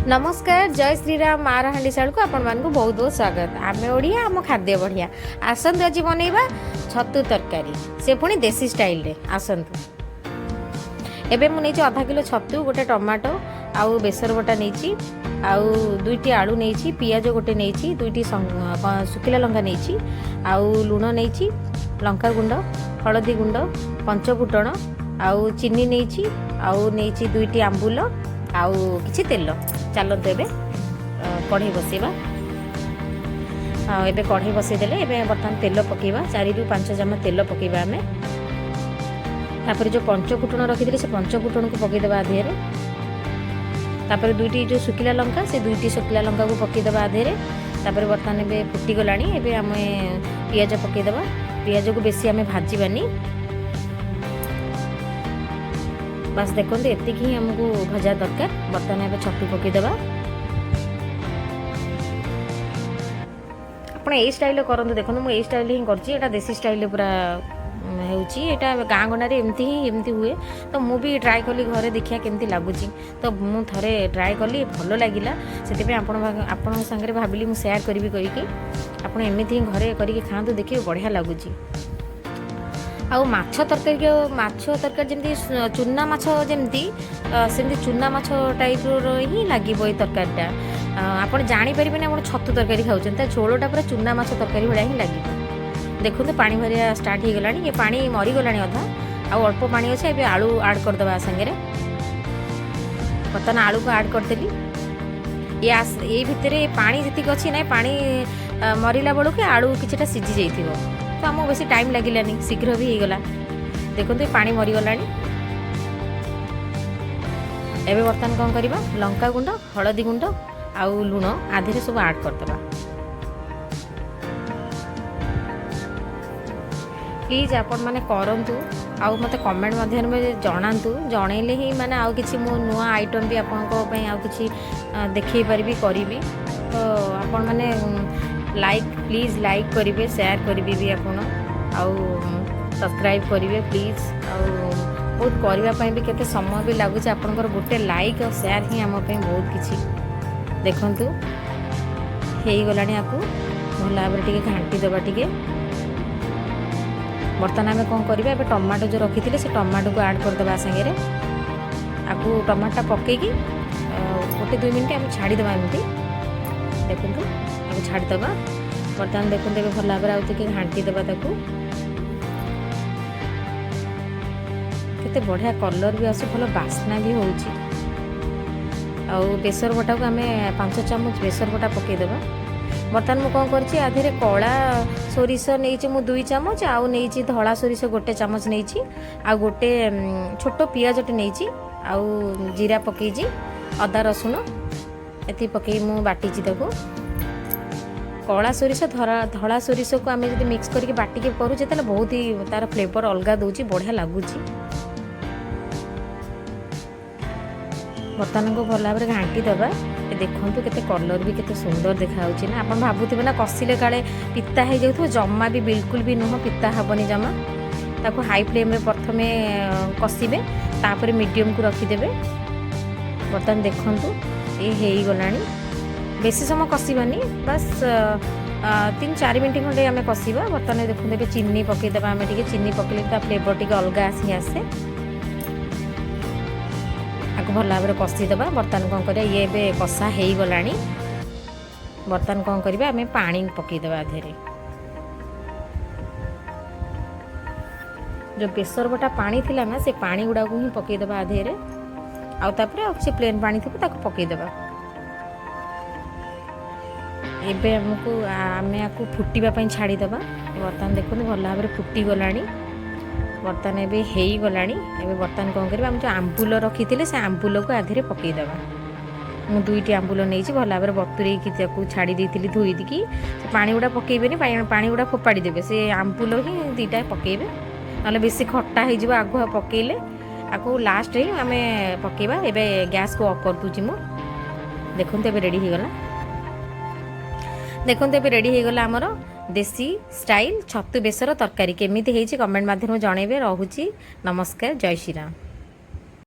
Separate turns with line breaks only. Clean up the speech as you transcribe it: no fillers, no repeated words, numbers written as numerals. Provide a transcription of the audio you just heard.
नमस्कार जय श्रीराम मार हांडीशाल को आपण मान को बहुत बहुत स्वागत। आम ओडिया आम खाद्य बढ़िया आसतु आज बनइबा छतु तरकारी से पुणी देसी स्टाइल रे आसतु। एबे मु नेछि आधा किलो छतु गोटे टमाटो आउ बेसर बटा नेछि आउ दुईटी आलू नेछि पियाज गोटे नेछि दुईटी सुखिला लंका नेछि आउ लुण नेछि लंका गुंड हळदी गुंड पंचफुटण आउ चीनी नेछि आउ नेछि दुईटी आंबुल आउ किछि तेल। चलते एबे कढ़ई बसैबा एबे कढ़ई बसईदेले एबे बर्तमान तेल पकेबा 4 ରୁ 5 चामच तेल पकेबा आमे तापर जो पंचफुटण रखिदिले से पंचफुटण को पकेदेबा आधेरे तापर दुईटी जो सुखिला लंका से दुईटी सुखिला लंका को पकेदेबा आधेरे तापर बर्तमान एबे फुटी गलानी एबे आमे पियाज पकेदेबा पियाज को बेसी आमे भाजीबानी बस देखो एति ही हमको भजा दरकार। बर्तमान एबे छतु पकेदेबा आपण ए स्टाइल करंतु देखो मु ए स्टाइल ही करछि एटा देसी स्टाइल पूरा हेउछि एटा गाँ गनारे एमती हुए तो मु भी ट्राई कली घरे देखिया केमती लागुछि तो मु थरे ट्राई कली भलो लागिला सेति पे आपण संगे भाबिली मु शेयर करबी कहि कि आपण एमती घरे करी खांतु देखियो बढ़िया लागुछि। आउ माछ तरकारी जमती चूना माछ जमती सेमती चूना माछ टाइप ही लगे ये तरकारीटा आपड़ जापर आप छतु तरकारी खाऊँ झोलटा पूरा चूना माछ तरकारी भाया ही लगे। देखो पानी भरिया स्टार्ट हो गला ये पानी मरीगला अधा आउ अल्प पानी अच्छे ये आलू आड करदे सागर बर्तमान आलू को आड करदेली ये भितर पानी जी अच्छी ना पानी मरला बेलू के आलू किछटा सीझी जाइथिबो तो आमको बेसी टाइम लगिलानी शीघ्र भी हो गला। देखो पानी मरीगला एबे बर्तमान कौन करवा लंका गुंड हळदी गुंड आउ लुण आधे सब आड करदबा। प्लीज आपण माने करंतु आउ मते कमेंट माध्यम में जणांतु जणैले ही माने आउ किछि मो नुआ आइटम भी आपनको पई आउ किछि देखै परबी करिवि तो आपण माने लाइक प्लीज लाइक करेंगे शेयर करेंगे भी आपड़ आउ सब्सक्राइब करेंगे प्लीज आउ बहुत करने भी केते समय भी लगुच आपंकर गोटे लाइक और शेयर ही आम बहुत किसी देखु हो गला आपको भल भाव टे घाटी दबा टे बर्तमान आम कौन करवा ए टमाटो जो रखी थे से टमाटो को ऐड करदे सागे आपको टमाटा पकईकी गोटे 2 मिनट आम छाड़ीदे एमती देखो छाड़ीदबा। बर्तमान देखो भल भाव आगे घाटी देवा केते बढ़िया कलर भी आस भल बास्ना भी होउची। आउ बेसर बटा को आम 5 चामच बेसर बटा पकईदेवा। बर्तमान मुझे कौन करछि आधे कला सोरिष नहीं मु 2 चामच आउ नहीं धला सोरिष गोटे चामच नहीं आ गोटे छोट पियाजटे नहीं आउ जीरा पकईजी अदा रसुण एति पकई मु बाटीची ताको कला सोरिष धला सोरिष को आम जो मिक्स करके बाटिके करूचे ताले बहुत ही तार फ्लेवर अलग दूची बढ़िया लगुच। बर्तमान को भल भाव घाटी दबा देखु केते कलर भी केते सुंदर देखा ना आप भावुवे ना कषिले काले पिता हो जाऊ जमा भी बिल्कुल भी नुह पिता हेनी जमा ताको हाई फ्लेम रे प्रथमे कषिबे तापर मीडियम को रखिदेवे। बर्तमान देखु ये हो गला बेसी समय कषानी बस 3-4 मिनट खंडे आम कषा। बर्तमान देखते चीनी पकईदे आम चीनी पकड़े फ्लेवर टी अलग आसी आसे आपको भल भाव कषिदबा। बर्तमान कौन कर ये कषा हो गला बर्तमान कौन करवा आम पानी पकईदे आधे जो बेसर बटा पानी थिला ना से पानी गुड़ा को ही पकईदे आधे आउ प्लेन पानी थी पकईदे एबे हमको आमे आपको फुटीबा छाड़ीदबा। बर्तमान देखो भल भाव फुटी गला बर्तमान एबे हो गला एबे बर्तमान कौन करवा जो आंबुल रखी थे से आंबुल को आधे पकईदबा। मु 2टी आंबुल नहीं भल भाव बतुरे छाड़ी देती धोई दिकी पानी गुड़ा पकईबे पानी गुड़ा फोपाड़ी देवे से आंबुल ही 2टा पकईबे ना बेसी खट्टा हो आगुआ पकईले आपको लास्ट ही आम पकईबा। एबे गैस को ऑफ कर दूची मु देखो एबे रेडी हो गला। देखो ये रेडी हो गला आमर देसी स्टाइल छतु बेसर तरकारी केमिति हेछि कमेंट माध्यम जनइबे। रहुछि नमस्कार जय श्री राम।